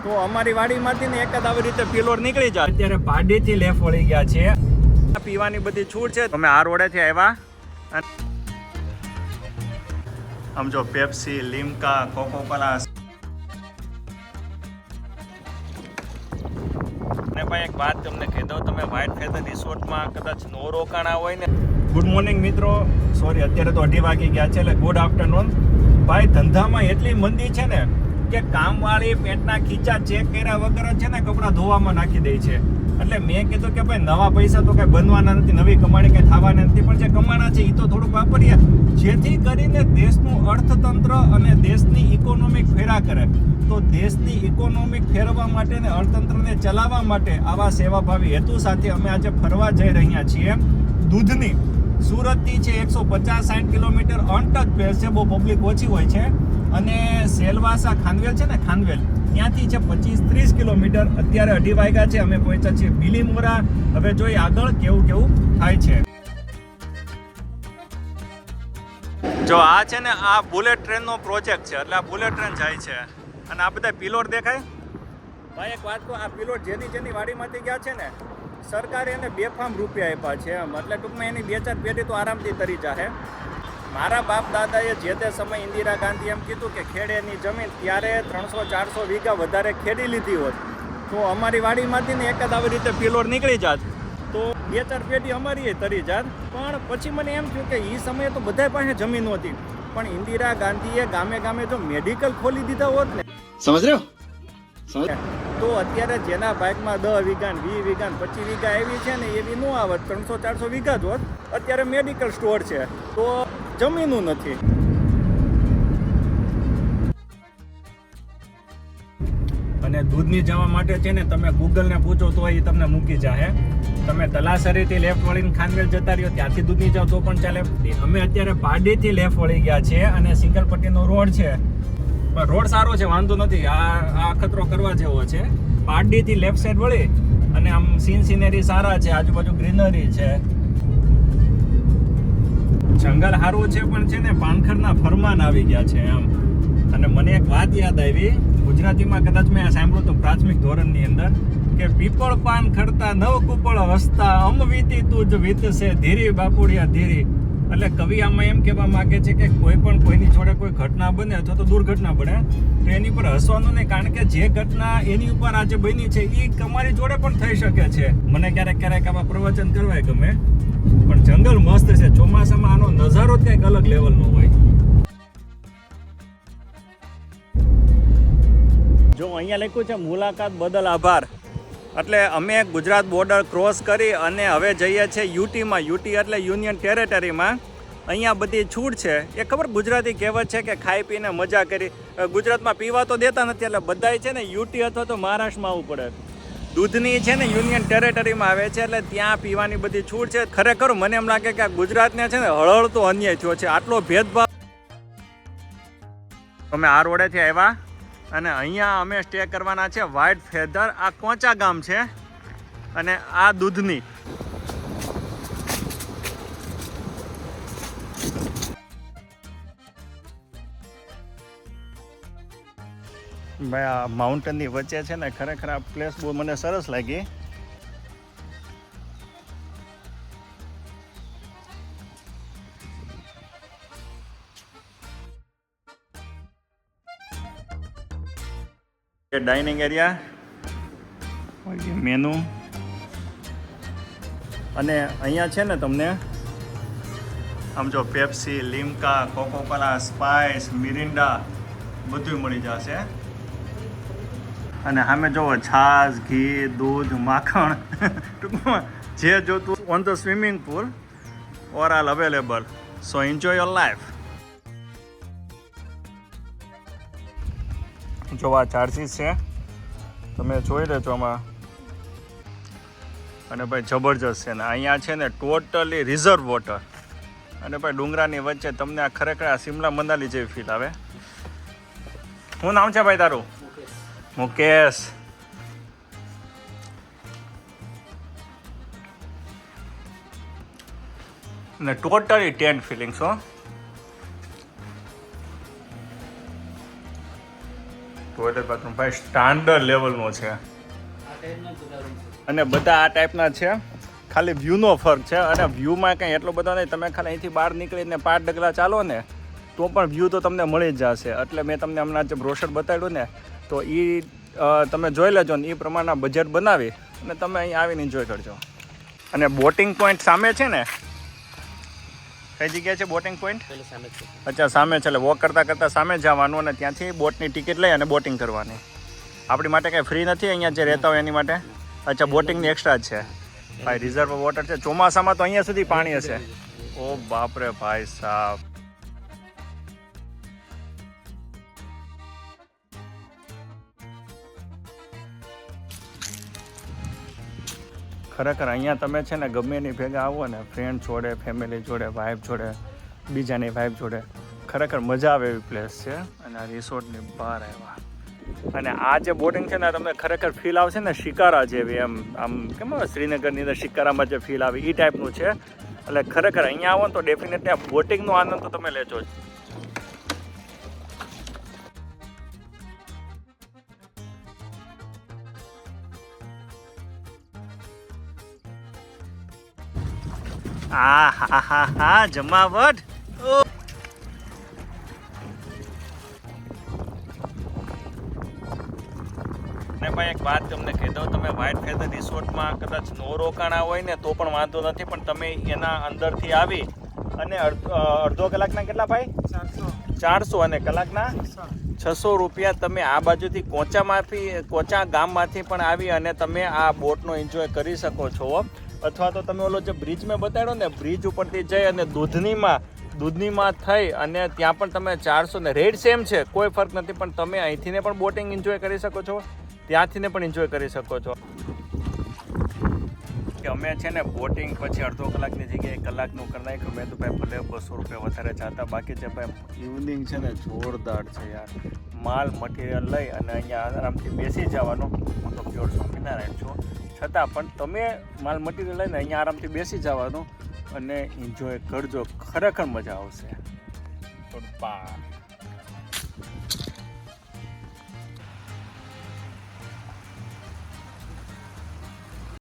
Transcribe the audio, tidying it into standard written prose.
તો અમારી વાડીમાંથી ને એક જ આવી રીતે પિલોર નીકળી જાય. અત્યારે પાડીથી લેફ વળી ગયા છે. પીવાની બધી છૂટ છે. અમે આ રોડેથી આવ્યા. આમ જો પેપ્સી, લીમકા, કોકોકોલા. અને ભાઈ એક વાત તમને કહી દઉં, તમે વ્હાઇટ ફેધર રિસોર્ટમાં કદાચ નો રોકાણા હોય ને. ગુડ મોર્નિંગ મિત્રો, સોરી અત્યારે તો 2:30 વાગી ગયા છે, એટલે ગુડ આફ્ટરનૂન. ભાઈ ધંધામાં એટલી મંદી છે ને કે કામવાળી પેટના ખીચા ચેક કર્યા વગર છે ને કપડાં ધોવામાં નાખી દે છે. એટલે મેં કીધું કે ભાઈ નવા પૈસા તો કંઈ બનવાના નથી, નવી કમાણી કંઈ થવાના નથી, પણ જે કમાણા છે એ તો થોડુંક વાપરીએ, જેથી કરીને દેશનું અર્થતંત્ર અને દેશની ઇકોનોમિક ફેરા કરે. તો દેશની ઇકોનોમિક ફેરવવા માટે ને અર્થતંત્રને ચલાવવા માટે આવા સેવાભાવી હેતુ સાથે અમે આજે ફરવા જઈ રહ્યા છીએ. દૂધની સુરતથી છે 150-60 કિલોમીટર અનટચ પ્લેસ છે, બહુ પબ્લિક ઓછી હોય છે. અને સેલવાસા ખાનવેલ છે ને, ખાનવેલ ત્યાંથી છે 25-30 કિલોમીટર. અત્યારે 2:30 વાગ્યા છે, અમે પહોંચ્યા છીએ બિલીમોરા. હવે જોઈએ આગળ કેવું થાય છે. જો આ છે ને આ બુલેટ ટ્રેનનો પ્રોજેક્ટ છે, એટલે આ બુલેટ ટ્રેન જાય છે. અને આ બધા પિલોર દેખાય ભાઈ. એક વાત કહું, આ પિલોર જેની વાડીમાંથી ગયા છે ને, સરકારે એને બેફામ રૂપિયા આપ્યા છે. એટલે ટૂંકમાં એની 2-4 પેઢી તો આરામથી તરી જાય. મારા બાપ દાદાએ જે તે સમય ઇન્દિરા ગાંધી એમ કીધું કે ખેડેની જમીન ત્યારે 300-400 વીઘા વધારે ખેડી લીધી હોત તો અમારી વાડીમાંથી ને એક જ આવી રીતે પિલોર નીકળી જાત, તો 2-4 પેઢી અમારી તરી જાત. પણ પછી મને એમ થયું કે એ સમયે તો બધા પાસે જમીન હતી, પણ ઇન્દિરા ગાંધીએ ગામે ગામે જો મેડિકલ ખોલી દીધા હોત ને, સમજ રહ્યો તો અત્યારે જેના ભાગમાં 10 વીઘા 20 વીઘા 25 વીઘા એવી છે ને એવી ન આવત, 300-400 વીઘા જ હોત. અત્યારે મેડિકલ સ્ટોર છે તો જમીનું નથી. અને દૂધની જવા માટે છે ને તમે ગૂગલને પૂછો તો એ તમને મૂકી જાય. તમે તલાસરીથી લેફ્ટ વળીને ખાનવેલ જતા રહ્યો, ત્યાંથી દૂધની જાઓ તો પણ ચાલે. અમે અત્યારે પાડીથી લેફ્ટ વળી ગયા છીએ અને સિંગલ પટ્ટીનો રોડ છે, પણ રોડ સારો છે, વાંધો નથી. આ અખતરો કરવા જેવો છે. પાડીથી લેફ્ટ સાઈડ વળી અને આમ સીનરી સારા છે, આજુબાજુ ગ્રીનરી છે, જંગલ સારું છે. પણ છે ને પાનખરના ફરમાન આવી ગયા છે એમ. અને મને એક વાત યાદ આવી, ગુજરાતીમાં કદાચ મેં સાંભળ્યું હતું પ્રાથમિક ધોરણની અંદર કે પીપળ પાન ખરતા નવ કુપળ વસતા અમ વીતી તું જ વીતશે ધીરી બાપુડિયા ધીરી. એટલે કવિ આમાં એમ કહેવા માંગે છે કે કોઈ પણ કોઈની જોડે કોઈ ઘટના બને અથવા તો દુર્ઘટના બને તો એની પર હસવાનું નહીં, કારણ કે જે ઘટના એની ઉપર આજે બની છે એ તમારી જોડે પણ થઈ શકે છે. મને ક્યારેક આવા પ્રવચન કરવા ગમે, પણ જંગલ મસ્ત છે. ચોમાસામાં આનો નજારો જ કંઈક અલગ લેવલનો હોય. જો અહીંયા લખ્યું છે મુલાકાત બદલ આભાર. એટલે અમે ગુજરાત બોર્ડર ક્રોસ કરી અને હવે જઈએ છીએ યુટીમાં. યુટી એટલે યુનિયન ટેરેટરીમાં. અહીંયા બધી છૂટ છે. એ ખબર ગુજરાતી કહેવત છે કે ખાઈ પીને મજા કરી. ગુજરાતમાં પીવા તો દેતા નથી, એટલે બધાય છે ને યુટી અથવા તો મહારાષ્ટ્રમાં આવવું પડે. દૂધની છે ને યુનિયન ટેરેટરીમાં આવે છે, એટલે ત્યાં પીવાની બધી છૂટ છે. ખરેખર મને એમ લાગે કે આ ગુજરાતને છે ને હળહળતો અન્યાય થયો છે, આટલો ભેદભાવ. અમે આ રોડેથી આવ્યા અને અહીંયા અમે સ્ટે કરવાના છે વ્હાઇટ ફેધર. આ કોચા ગામ છે અને આ દૂધની. ભાઈ આ માઉન્ટેનની વચ્ચે છે ને, ખરેખર આ પ્લેસ બહુ મને સરસ લાગી. Dining area, menu. અને અહીંયા છે ને તમને આમ જો પેપ્સી, લીમકા, કોકોકોલા, સ્પાઇસ, મિરિન્ડા બધું મળી જશે. અને સામે જોવો છાશ, ઘી, દૂધ, માખણ, ટૂંકમાં જે જોતું ઓન ધ સ્વિમિંગ પુલ ઓર આલ available. So enjoy your life. જો આ ચાર્જીસ છે, તમે જોઈ લેજો આમાં. અને ભાઈ જબરજસ્ત છે ને અહીંયા છે ને ટોટલી રિઝર્વ વોટર. અને ભાઈ ડુંગરાની વચ્ચે તમને આ ખરેખર આ શિમલા મનાલી જેવી ફીલ આવે. શું નામ છે ભાઈ તારું? મુકેશ. ને ટોટલી ટેન્ટ ફિલિંગ્સ હો. ટોયલેટ બાથરૂમ ભાઈ સ્ટાન્ડર્ડ લેવલનો છે અને બધા આ ટાઈપના છે. ખાલી વ્યૂનો ફરક છે અને વ્યૂમાં કંઈ એટલો બધો નહીં. તમે ખાલી અહીંથી બહાર નીકળીને 5 ડગલા ચાલો ને તો પણ વ્યૂ તો તમને મળી જ જશે. એટલે મેં તમને હમણાં જે બ્રોશર બતાવ્યું ને તો એ તમે જોઈ લેજો ને એ પ્રમાણના બજેટ બનાવી અને તમે અહીં આવીને એન્જોય કરજો. અને બોટિંગ પોઈન્ટ સામે છે ને, કઈ જગ્યાએ છે બોટિંગ પોઈન્ટ? અચ્છા સામે છે, એટલે વોક કરતાં કરતાં સામે જવાનું અને ત્યાંથી બોટની ટિકિટ લઈ અને બોટિંગ કરવાની. આપણી માટે કંઈ ફ્રી નથી અહીંયા જે રહેતા હોય એની માટે. અચ્છા બોટિંગની એક્સ્ટ્રા જ છે ભાઈ. રિઝર્વ વોટર છે. ચોમાસામાં તો અહીંયા સુધી પાણી હશે. ઓ બાપરે ભાઈ સાહેબ. ખરેખર અહીંયા તમે છે ને ગમે એની ભેગા આવો ને, ફ્રેન્ડ જોડે, ફેમિલી જોડે, વાઈફ જોડે, બીજાની વાઈફ જોડે, ખરેખર મજા આવે એવી પ્લેસ છે. અને આ રિસોર્ટની બહાર આવ્યા અને આ જે બોટિંગ છે ને તમને ખરેખર ફીલ આવશે ને શિકારા જેવી. આમ કેમ શ્રીનગરની અંદર શિકારામાં જે ફીલ આવે એ ટાઈપનું છે. એટલે ખરેખર અહીંયા આવો ને તો ડેફિનેટલી આ બોટિંગનો આનંદ તો તમે લેજો જ. હા જમાવટ. ને ભાઈ એક વાત તમને કહી દઉં, તમે વ્હાઇટ ફેધર રિસોર્ટમાં કદાચ નો રોકાણા હોય ને તો પણ વાંધો નથી, પણ તમે એના અંદરથી આવી અને અડધો કલાકના કેટલા ભાઈ? 400 અને કલાકના 600 રૂપિયા. તમે આ બાજુથી કોચા ગામમાંથી પણ આવી અને તમે આ બોટનો એન્જોય કરી શકો છો. અથવા તો તમે ઓલો જે બ્રિજ મેં બતાડ્યો ને, બ્રિજ ઉપરથી જઈ અને દૂધનીમાં થઈ અને ત્યાં પણ તમે 400 ને રેટ સેમ છે, કોઈ ફરક નથી. પણ તમે અહીંથીને પણ બોટિંગ એન્જોય કરી શકો છો, ત્યાંથીને પણ એન્જોય કરી શકો છો. કે અમે છે ને બોટિંગ પછી અડધો કલાકની જગ્યાએ કલાકનું કરી નાખ્યું. મેં તો ભાઈ ભલે 200 રૂપિયા વધારે ચાહતા, બાકી છે ભાઈ ઇવનિંગ છે ને જોરદાર છે યાર. માલ મટીરિયલ લઈ અને અહીંયા આરામથી બેસી જવાનું. હું તો પ્યોર સ્વામિનારાયણ છું, છતાં પણ તમે માલ મટીરિયલ લઈને અહીંયા આરામથી બેસી જવાનું અને એન્જોય કરજો. ખરેખર મજા આવશે.